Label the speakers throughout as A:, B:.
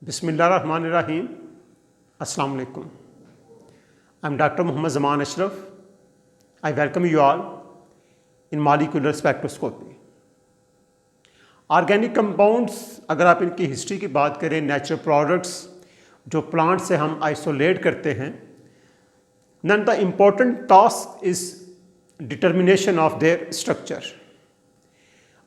A: बिस्मिल्लाहिर्रहमानिर्रहीम। अस्सलाम वालेकुम। I am doctor Mohammad Zaman Ashraf. I welcome you all in molecular spectroscopy. Organic compounds, अगर आप इनकी हिस्ट्री की बात करें, नेचुरल प्रोडक्ट्स जो प्लांट से हम आइसोलेट करते हैं, then the important task is determination of their structure.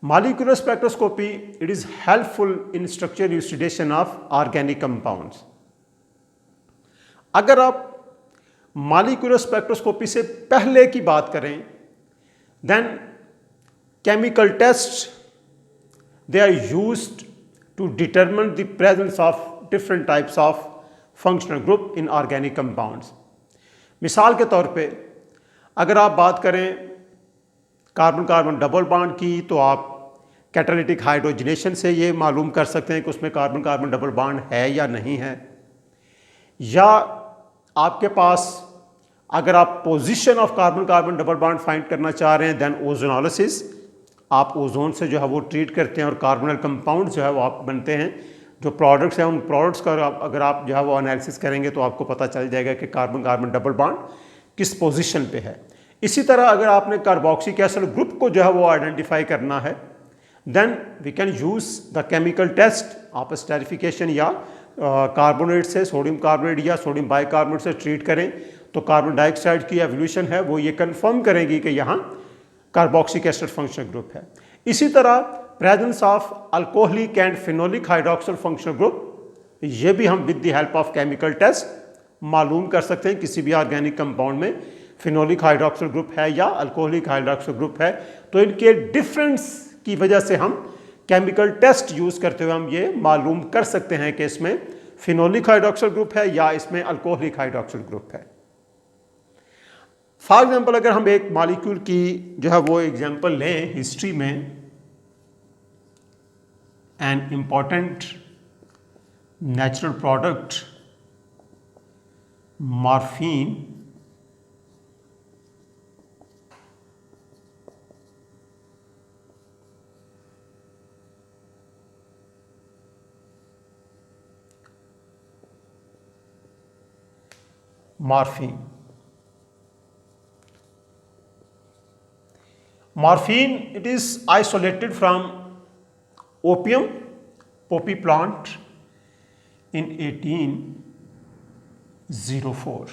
A: Molecular spectroscopy, it is helpful in structure elucidation of organic compounds. अगर आप मॉलिक्यूलर स्पेक्ट्रोस्कोपी से पहले की बात करें, then chemical test they are used to determine the presence of different types of functional group in organic compounds. मिसाल के तौर पे अगर आप बात करें कार्बन कार्बन डबल बॉन्ड की, तो आप कैटालिटिक हाइड्रोजनेशन से ये मालूम कर सकते हैं कि उसमें कार्बन कार्बन डबल बॉन्ड है या नहीं है। या आपके पास अगर आप position of carbon carbon double bond find करना चाह रहे हैं, देन ओजोनोलिसिस, आप ओजोन से जो है वो ट्रीट करते हैं और कार्बोनल कंपाउंड जो है वो आप बनते हैं। जो प्रोडक्ट्स हैं, उन प्रोडक्ट्स का अगर आप जो है वो एनालिसिस करेंगे तो आपको पता चल जाएगा कि कार्बन कार्बन डबल बॉन्ड किस पोजीशन पे है। इसी तरह अगर आपने कार्बोक्सिलिक एसिड ग्रुप को जो है वो आइडेंटिफाई करना है, then we can use the chemical test. आप स्टेरिफिकेशन या कार्बोनेट से सोडियम कार्बोनेट या सोडियम बाइकार्बोनेट से ट्रीट करें तो कार्बन डाइऑक्साइड की एवोल्यूशन है वो ये कंफर्म करेगी कि यहाँ कार्बोक्सिलिक एसिड फंक्शनल ग्रुप है। इसी तरह presence of alcoholic and phenolic hydroxyl functional group, ये भी हम with the help of chemical test मालूम कर सकते हैं किसी भी ऑर्गेनिक कंपाउंड में फिनोलिक हाइड्रोक्सिल ग्रुप है या अल्कोहलिक हाइड्रोक्सिल ग्रुप है। तो इनके डिफरेंस की वजह से हम केमिकल टेस्ट यूज करते हुए हम ये मालूम कर सकते हैं कि इसमें फिनोलिक हाइड्रोक्सिल ग्रुप है या इसमें अल्कोहलिक हाइड्रोक्सिल ग्रुप है। फॉर एग्जांपल अगर हम एक मॉलिक्यूल की जो है वो एग्जांपल लें हिस्ट्री में, an important natural product morphine, Morphine, it is isolated from opium poppy plant in 1804.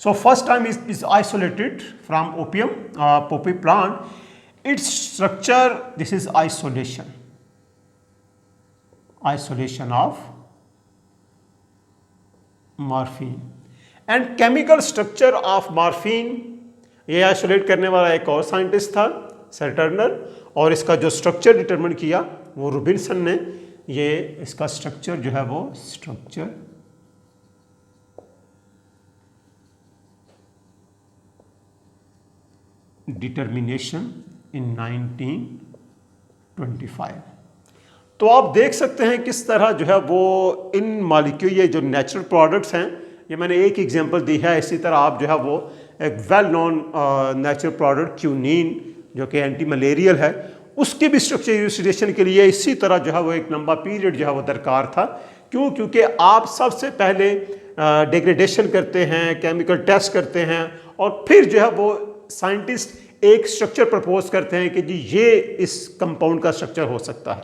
A: So first time is isolated from opium poppy plant. Its structure, this is isolation of morphine. And chemical structure of morphine, ये isolate करने वाला एक और scientist था, sir Turner, और इसका जो structure determine किया वो रूबिन्सन ने। ये इसका स्ट्रक्चर जो है वो स्ट्रक्चर डिटर्मिनेशन इन 1925। तो आप देख सकते हैं किस तरह जो है वो इन मॉलिक्यूल, ये जो नेचुरल प्रोडक्ट्स हैं, ये मैंने एक एग्जांपल दी है। इसी तरह आप जो है वो एक वेल नोन नेचुरल प्रोडक्ट क्यूनीन जो कि एंटी मलेरियल है, उसकी भी स्ट्रक्चर इल्यूसिडेशन के लिए इसी तरह जो है वो एक लंबा पीरियड जो है वो दरकार था। क्यों? क्योंकि आप सबसे पहले डिग्रेडेशन करते हैं, केमिकल टेस्ट करते हैं, और फिर जो है वो साइंटिस्ट एक स्ट्रक्चर प्रपोज करते हैं कि जी ये इस कंपाउंड का स्ट्रक्चर हो सकता है।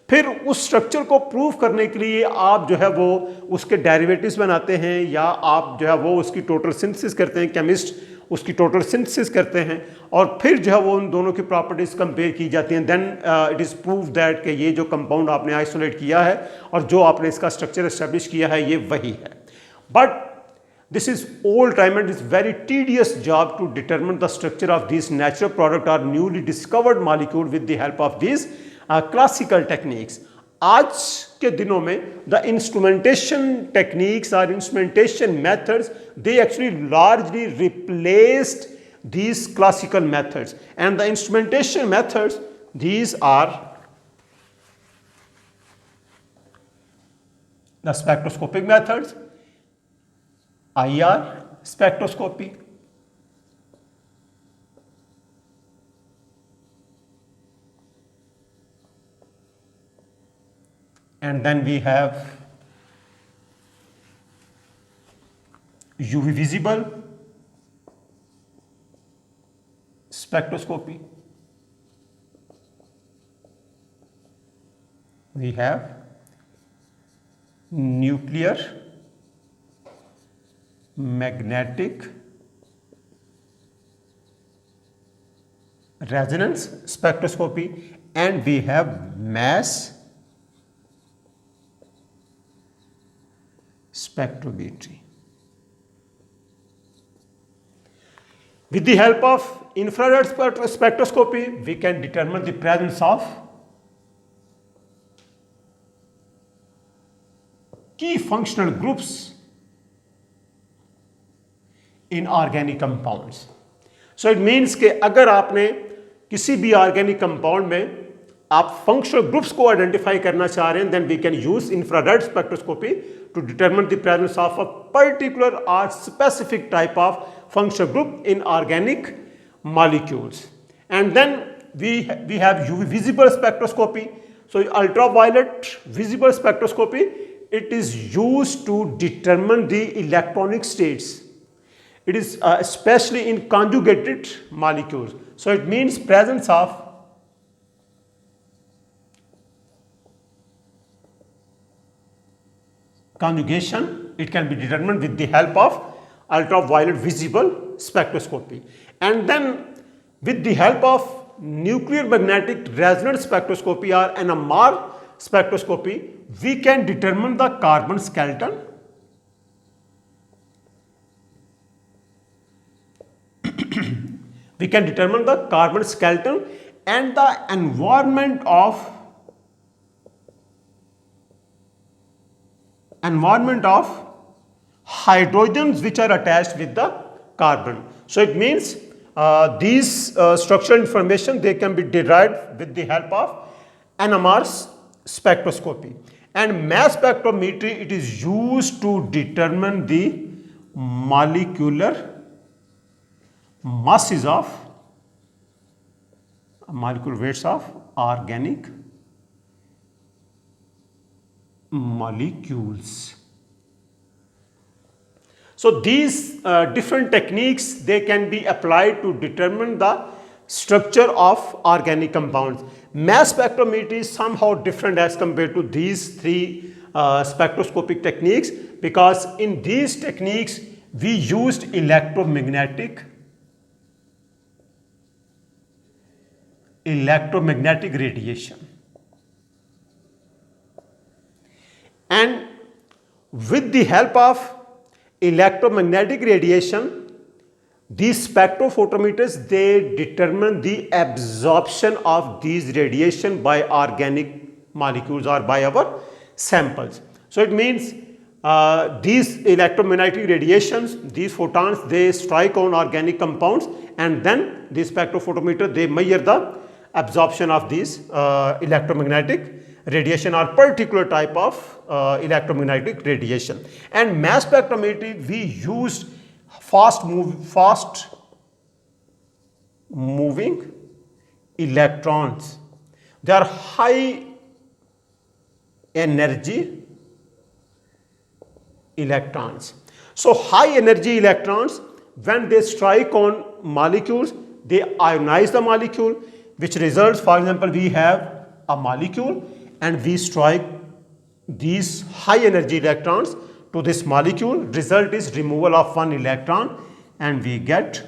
A: फिर उस स्ट्रक्चर को प्रूव करने के लिए आप जो है वो उसके डेरिवेटिव्स बनाते हैं या आप जो है वो उसकी टोटल सिंथेसिस करते हैं, केमिस्ट उसकी टोटल सिंथेसिस करते हैं, और फिर जो है वो उन दोनों की प्रॉपर्टीज कंपेयर की जाती हैं। Then it is prove that कि ये जो कंपाउंड आपने आइसोलेट किया है और जो आपने इसका स्ट्रक्चर एस्टेब्लिश किया है ये वही है। But this is old time and it's very tedious job to determine the structure of these natural product or newly discovered molecule with the help of these classical techniques. आज के दिनों में the instrumentation techniques or instrumentation methods, they actually largely replaced these classical methods, and the instrumentation methods, these are the spectroscopic methods, IR spectroscopy, and then we have UV visible spectroscopy. We have nuclear magnetic resonance spectroscopy, and we have mass spectrometry. With the help of infrared spectroscopy, we can determine the presence of key functional groups in organic compounds. So it means कि अगर आपने किसी भी organic compound में आप functional groups को identify करना चाह रहे हैं, then we can use infrared spectroscopy to determine the presence of a particular or specific type of functional group in organic molecules. And then we have UV visible spectroscopy. So ultraviolet visible spectroscopy, it is used to determine the electronic states. It is especially in conjugated molecules. So it means presence of conjugation. It can be determined with the help of ultraviolet visible spectroscopy. And then with the help of nuclear magnetic resonance spectroscopy or NMR spectroscopy, we can determine the carbon skeleton, we can determine the carbon skeleton and the environment of hydrogens which are attached with the carbon. So it means these structural information, they can be derived with the help of NMR spectroscopy. And mass spectrometry, it is used to determine the molecular masses of molecular weights of organic molecules. So these different techniques, they can be applied to determine the structure of organic compounds. Mass spectrometry is somehow different as compared to these three spectroscopic techniques, because in these techniques we used electromagnetic radiation. And with the help of electromagnetic radiation, these spectrophotometers, they determine the absorption of these radiation by organic molecules or by our samples. So it means these electromagnetic radiations, these photons, they strike on organic compounds, and then the spectrophotometer, they measure the absorption of these electromagnetic radiation or particular type of electromagnetic radiation. And mass spectrometry, we used fast moving electrons. They are high energy electrons. So high energy electrons, when they strike on molecules, they ionize the molecule, which results, for example, we have a molecule and we strike these high energy electrons to this molecule. Result is removal of one electron and we get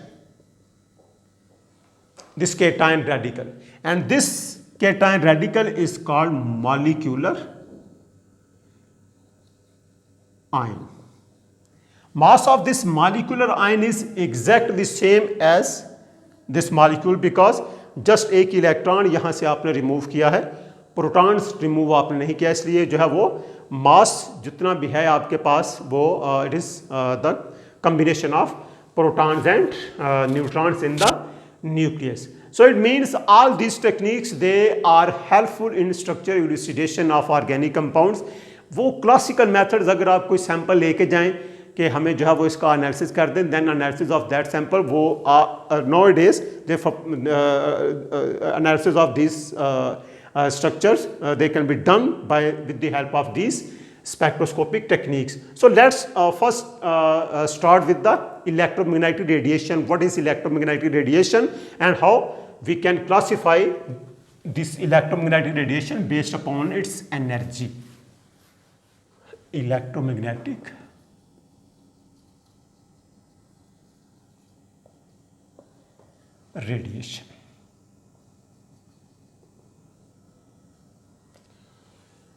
A: this cation radical. And this cation radical is called molecular ion. Mass of this molecular ion is exactly the same as this molecule, because just एक electron यहाँ से आपने remove किया है, protons remove आपने नहीं किया, इसलिए जो है वो मास जितना भी है आपके पास वो it is the combination of protons and neutrons in the nucleus. So it means all these techniques, they are helpful in structure elucidation of organic compounds. वो क्लासिकल मेथड्स अगर आप कोई सैंपल लेके जाएं कि हमें जो है वो इसका एनालिसिस कर दें, then analysis of that sample, वो nowadays the analysis of these structures they can be done by with the help of these spectroscopic techniques. So let's first start with the electromagnetic radiation. What is electromagnetic radiation and how we can classify this electromagnetic radiation based upon its energy. Electromagnetic radiation.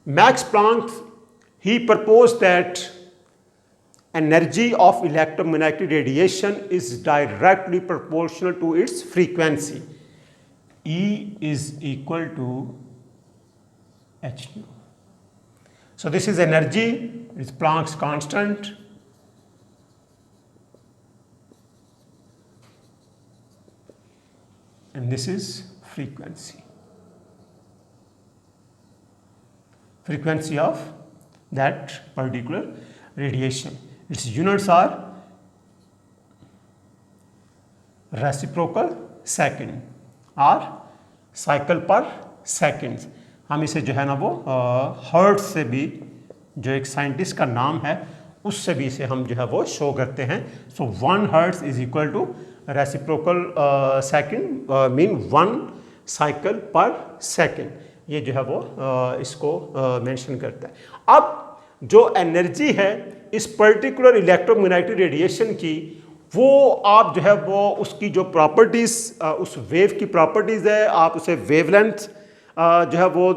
A: Max Planck, he proposed that energy of electromagnetic radiation is directly proportional to its frequency. E is equal to h nu. So this is energy, it's Planck's constant. And this is frequency. Frequency of that particular radiation. Its units are reciprocal second और cycle per second. हम इसे जो है ना वो hertz से भी, जो एक साइंटिस्ट का नाम है, उससे भी इसे हम जो है वो शो करते हैं. So 1 hertz is equal to reciprocal second mean 1 cycle per second. ये जो है वो इसको मेंशन करता है. अब जो एनर्जी है इस पर्टिकुलर इलेक्ट्रोमैग्नेटिक रेडिएशन की, वो आप जो है वो उसकी जो प्रॉपर्टीज़, उस वेव की प्रॉपर्टीज़ है, आप उसे वेवलेंथ जो है वो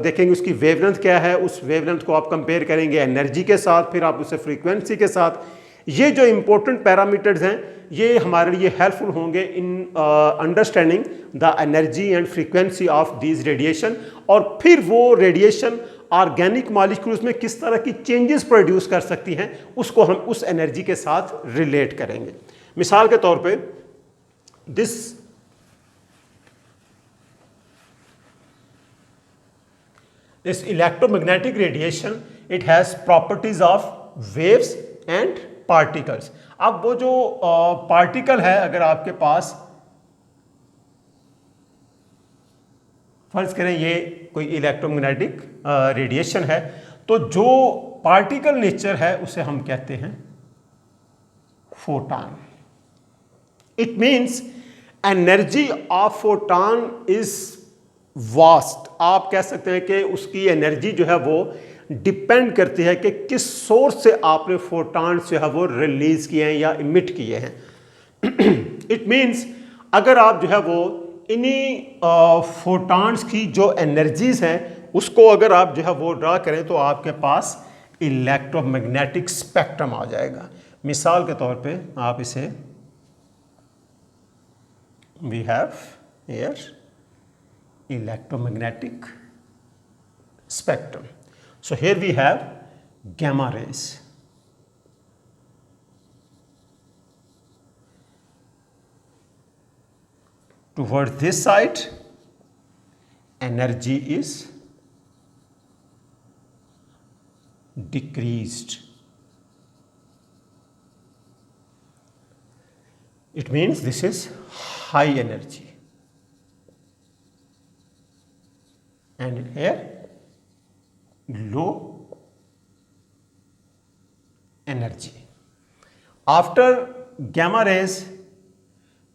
A: देखेंगे, उसकी वेवलेंथ क्या है, उस वेवलेंथ को आप कंपेयर करेंगे एनर्जी के साथ, फिर आप उसे फ्रीक्वेंसी के साथ. ये जो इम्पोर्टेंट पैरामीटर्स हैं ये हमारे लिए हेल्पफुल होंगे in understanding the energy and frequency of these radiation. और फिर वो रेडिएशन ऑर्गेनिक मॉलिक्यूल्स में किस तरह की चेंजेस प्रोड्यूस कर सकती हैं, उसको हम उस एनर्जी के साथ रिलेट करेंगे. मिसाल के तौर पे this electromagnetic radiation, it has properties of waves and particles. अब वो जो पार्टिकल है, अगर आपके पास फर्ज करें ये कोई इलेक्ट्रोमैग्नेटिक रेडिएशन है, तो जो पार्टिकल नेचर है उसे हम कहते हैं photon. It means energy of photon is vast. आप कह सकते हैं कि उसकी एनर्जी जो है वो डिपेंड करती है कि किस सोर्स से आपने फोटॉन जो है वो रिलीज किए हैं या इमिट किए हैं. इट मीन्स अगर आप जो है वो इन्हीं फोटॉन्स की जो एनर्जीज हैं उसको अगर आप जो है वो ड्रा करें तो आपके पास इलेक्ट्रोमैग्नेटिक स्पेक्ट्रम आ जाएगा. मिसाल के तौर पे आप इसे, we have here electromagnetic spectrum. So here we have gamma rays. Towards this side, energy is decreased. It means this is high energy. And here low energy. After gamma rays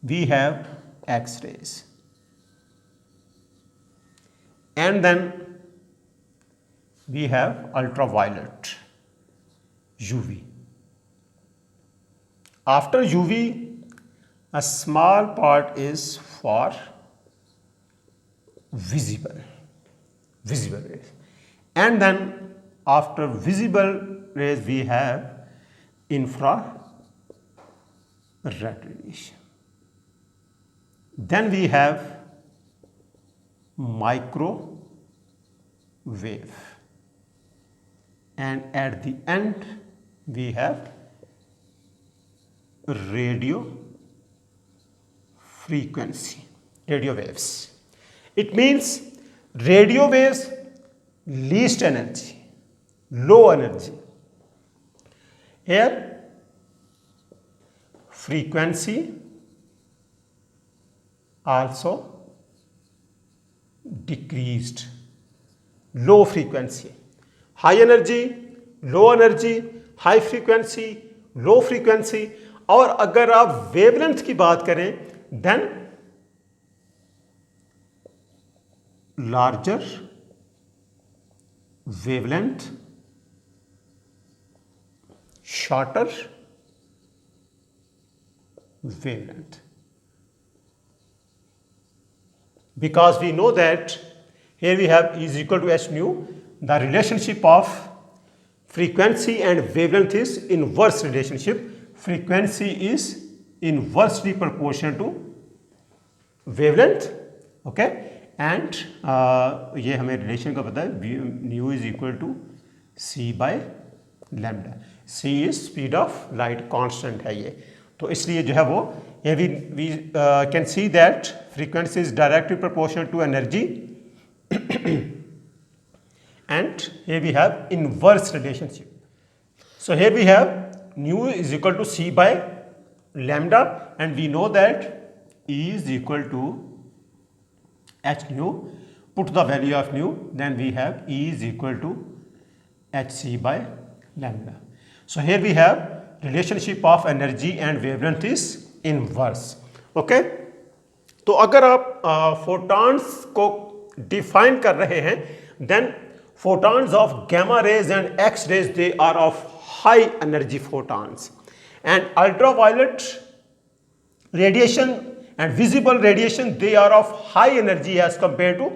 A: we have X-rays, and then we have ultraviolet, UV. After UV a small part is for visible rays, and then after visible rays we have infrared radiation. Then we have microwave, and at the end we have radio frequency, radio waves. It means radio waves least energy, low energy. Here frequency also decreased, low frequency. High energy, low energy, high frequency, low frequency. और अगर आप wavelength की बात करें then larger wavelength, shorter wavelength, because we know that here we have E is equal to h nu. The relationship of frequency and wavelength is inverse relationship. Frequency is inversely proportional to wavelength, okay, and ये हमें relation का पता है, nu is equal to c by lambda. C is speed of light, constant है ये, तो इसलिए जो है वो ये we can see that frequency is directly proportional to energy and here we have inverse relationship. So here we have nu is equal to c by lambda and we know that E is equal to h nu. Put the value of nu, then we have E is equal to hc by lambda. So here we have relationship of energy and wavelength is inverse. Okay, तो अगर आप photons को define कर रहे हैं then photons of gamma rays and X rays, they are of high energy photons, and ultraviolet radiation and visible radiation, they are of high energy as compared to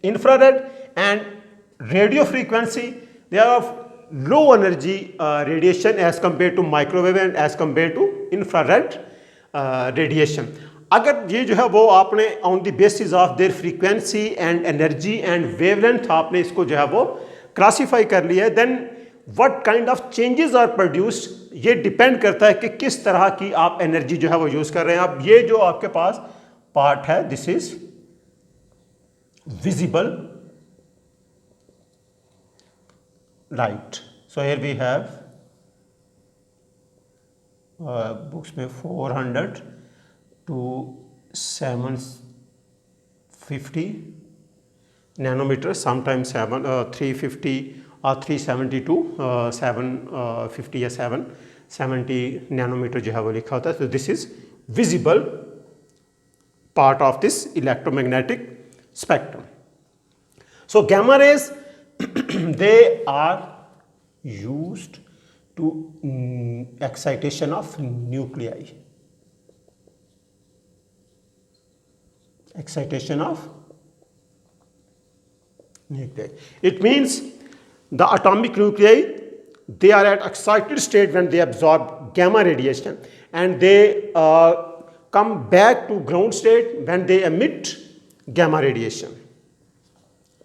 A: infrared, and radio frequency, they are of low energy radiation as compared to microwave and as compared to infrared radiation. अगर ये जो है वो आपने on the basis of their frequency and energy and wavelength आपने इसको जो है वो क्लासीफाई कर लिया है, then what kind of changes are produced, ये डिपेंड करता है कि किस तरह की आप एनर्जी जो है वो यूज कर रहे हैं। अब ये जो आपके पास पार्ट है, this is visible light. So here we have books में 400 to 750 nanometers, sometimes 350 or 370 to 750 या 770 nanometer जो है वो लिखा होता है। So this is visible part of this electromagnetic spectrum. So gamma rays they are used to excitation of nuclei. Excitation of nuclei. It means the atomic nuclei, they are at excited state when they absorb gamma radiation, and they come back to ground state when they emit gamma radiation.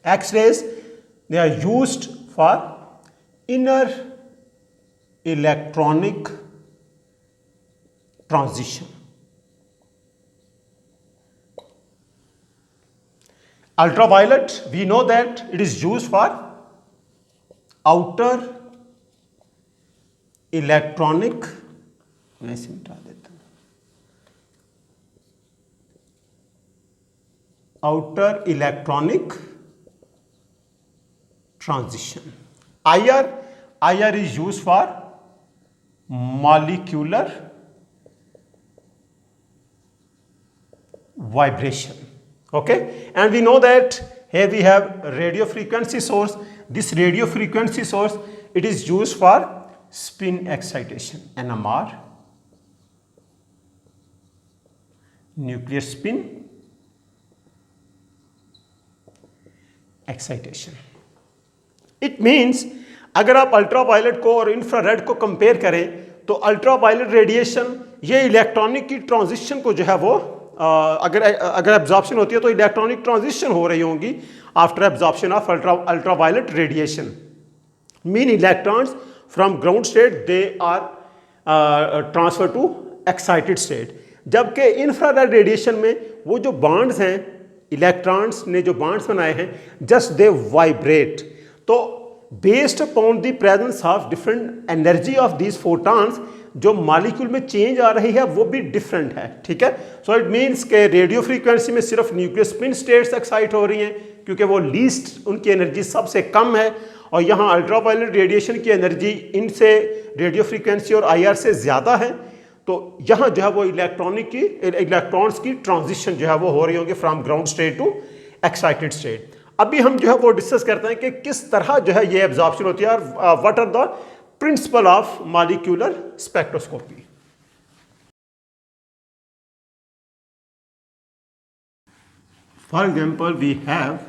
A: X-rays, they are used for inner electronic transition. Ultraviolet, we know that it is used for outer electronic, मैं इसे मिटा देता हूँ, outer electronic transition. IR is used for molecular vibration. Okay, and we know that here we have radio frequency source. This radio frequency source, it is used for spin excitation, NMR, nuclear spin excitation. It means अगर आप ultraviolet को और infrared को compare करें तो ultraviolet radiation ये electronic की transition को जो है वो अगर एब्जॉर्प्शन होती है तो इलेक्ट्रॉनिक ट्रांजिशन हो रही होंगी after absorption of ultraviolet radiation. Mean electrons from ground state they are transfer to excited state, जबकि इंफ्रारेड रेडिएशन में वो जो बॉन्ड्स हैं, इलेक्ट्रॉन्स ने जो बॉन्ड्स बनाए हैं, जस्ट दे वाइब्रेट। तो based upon the presence of different energy of these photons, जो मॉलिक्यूल में चेंज आ रही है वो भी डिफरेंट है, ठीक है। सो इट मीन्स के रेडियो फ्रीक्वेंसी में सिर्फ न्यूक्लियर स्पिन स्टेट्स एक्साइट हो रही हैं क्योंकि वो लीस्ट उनकी एनर्जी सबसे कम है, और यहाँ अल्ट्रावायलेट रेडिएशन की एनर्जी इनसे रेडियो फ्रीक्वेंसी और IR से ज़्यादा है। तो यहाँ जो है वो इलेक्ट्रॉन्स की ट्रांजिशन जो है वो हो रही होंगी from ground state to excited state. अभी हम जो है वो डिस्कस करते हैं कि किस तरह जो है ये एब्जॉर्प्शन होती है और what are the principle of molecular spectroscopy. For example we have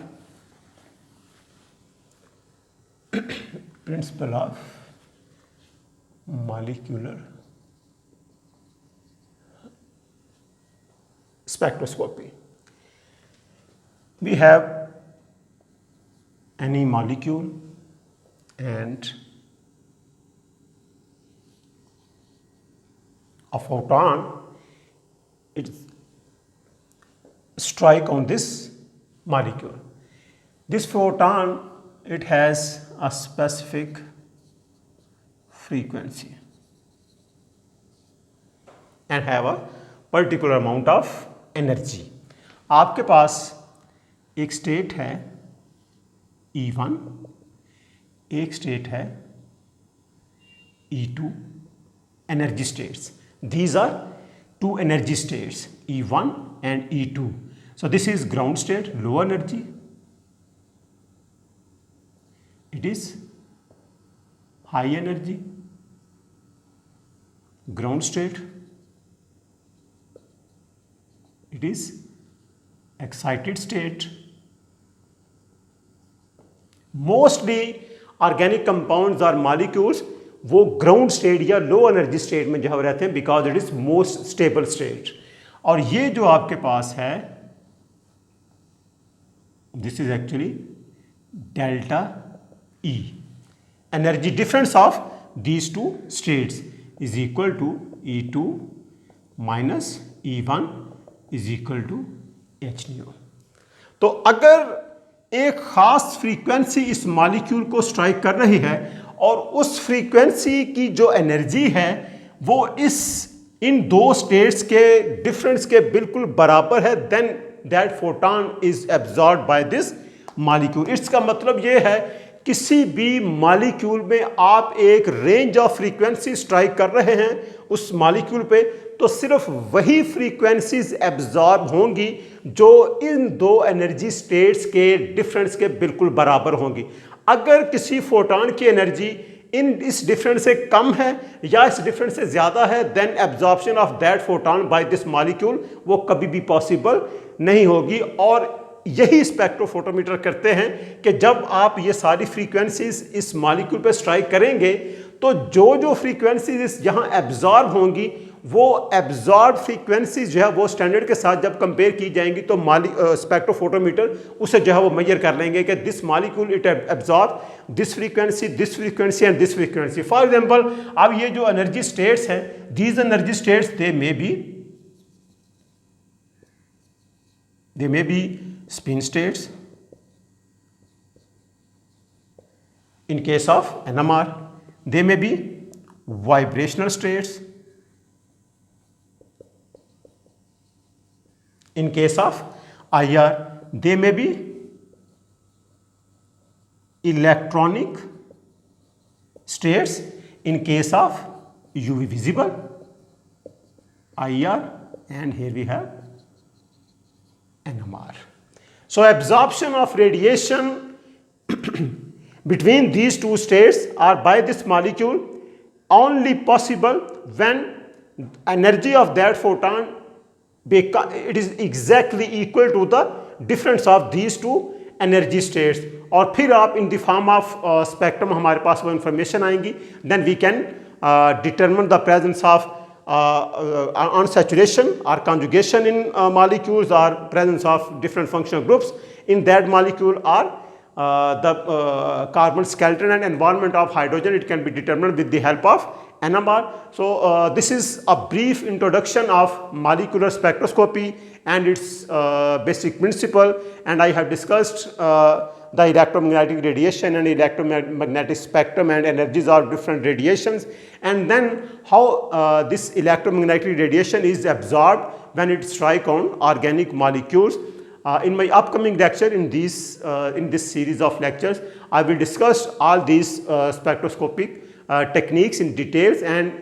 A: principle of molecular spectroscopy. We have any molecule and a photon, it strike on this molecule. This photon, it has a specific frequency and have a particular amount of energy. आपके पास एक state है E1, एक state है E2, energy states. These are two energy states, E1 and E2. So this is ground state, low energy. It is high energy, ground state. It is excited state. Mostly organic compounds or molecules वो ground state या low energy state में जहाँ रहते हैं because it is most stable state. और ये जो आपके पास है this is actually delta E. Energy difference of these two states is equal to E2 minus E1 is equal to h nu. तो अगर एक खास फ्रीक्वेंसी इस मॉलिक्यूल को स्ट्राइक कर रही है और उस फ्रीक्वेंसी की जो एनर्जी है वो इन दो स्टेट्स के डिफरेंस के बिल्कुल बराबर है, then that photon is absorbed by this molecule. इसका मतलब ये है किसी भी मॉलिक्यूल में आप एक रेंज ऑफ फ्रीक्वेंसी स्ट्राइक कर रहे हैं उस मॉलिक्यूल पे, तो सिर्फ वही फ्रीक्वेंसीज एब्जॉर्ब होंगी जो इन दो एनर्जी स्टेट्स के डिफरेंस के बिल्कुल बराबर होंगी. अगर किसी फोटॉन की एनर्जी इस डिफरेंस से कम है या इस डिफरेंस से ज़्यादा है, then absorption of that photon by this molecule वो कभी भी पॉसिबल नहीं होगी. और यही स्पेक्ट्रोफोटोमीटर करते हैं कि जब आप ये सारी फ्रीक्वेंसीज इस मॉलिक्यूल पे स्ट्राइक करेंगे तो जो फ्रीक्वेंसीज यहाँ एब्जॉर्ब होंगी वो एब्जॉर्ब फ्रीक्वेंसीज जो है वो स्टैंडर्ड के साथ जब कंपेयर की जाएंगी तो स्पेक्ट्रोफोटोमीटर उसे जो है वो मेजर कर लेंगे कि this molecule it absorb this frequency and this frequency. For example अब ये जो एनर्जी स्टेट्स हैं, these energy states they may be spin states. In case of NMR, they may be vibrational states. In case of IR, they may be electronic states. In case of UV visible, IR, and here we have NMR. So absorption of radiation between these two states are by this molecule only possible when energy of that photon it is exactly equal to the difference of these two energy states. और फिर आप in the form of spectrum हमारे पास वो information आएंगी, then we can determine the presence of unsaturation or conjugation in molecules or presence of different functional groups in that molecule, or the carbon skeleton and environment of hydrogen. It can be determined with the help of NMR. So this is a brief introduction of molecular spectroscopy and its basic principle, and I have discussed the electromagnetic radiation and electromagnetic spectrum and energies of different radiations, and then how this electromagnetic radiation is absorbed when it strikes on organic molecules. In my upcoming lecture, in this series of lectures, I will discuss all these spectroscopic techniques in details, and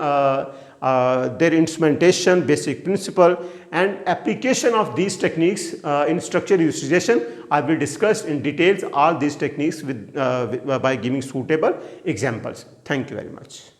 A: their instrumentation, basic principle, and application of these techniques in structure elucidation. I will discuss in details all these techniques by giving suitable examples. Thank you very much.